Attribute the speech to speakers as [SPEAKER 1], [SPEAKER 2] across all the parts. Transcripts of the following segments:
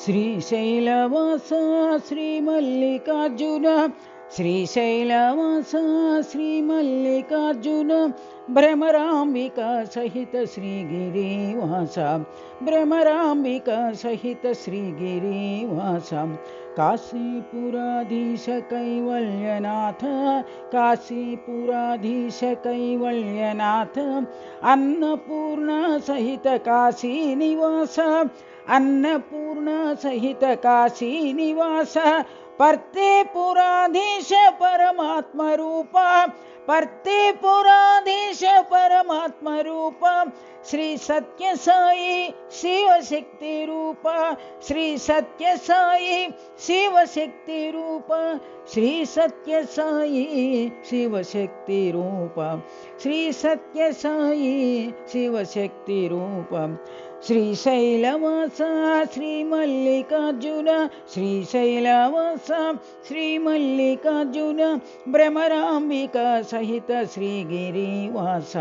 [SPEAKER 1] श्रीशैलवास श्रीमल्लिकार्जुन श्रीशैलवास श्रीमल्लिकार्जुन भ्रमराम्बिका सहित श्रीगिरिवास भ्रमराम्बिका सहित श्रीगिरिवास काशीपुराधीश कैवल्यनाथ काशीपुराधीश कैवल्यनाथ अन्नपूर्णा सहित काशीनिवास अन्नपूर्णा सहित काशीनिवास पर्तेपुराधीश परमात्मा रूप पर्तेपुराधीश परमात्मा रूप श्री सत्य साई शिवशक्ति रूप श्री सत्य साई शिवशक्ति रूप श्री सत्य साई शिवशक्ति रूप श्री सत्य साई शिवशक्ति रूप श्रीशैलवास श्रीमल्लिकार्जुन श्रीशैलवास श्रीमल्लिकार्जुन भ्रमराम्बिका सहित श्रीगिरिवास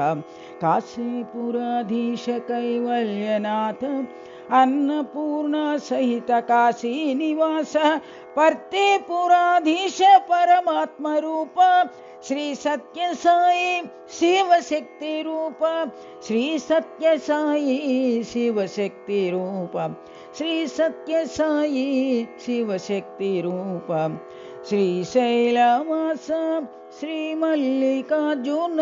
[SPEAKER 1] काशीपुराधीश कैवल्यनाथ अन्नपूर्णा सहित काशीनिवास पर्तेपुराधीश परमात्मा रूप श्री सत्य साई शिवशक्ति रूप श्री सत्य साई शिवशक्ति रूप श्री सत्य साई शिवशक्ति रूप श्रीशैलवास श्रीमल्लिकार्जुन।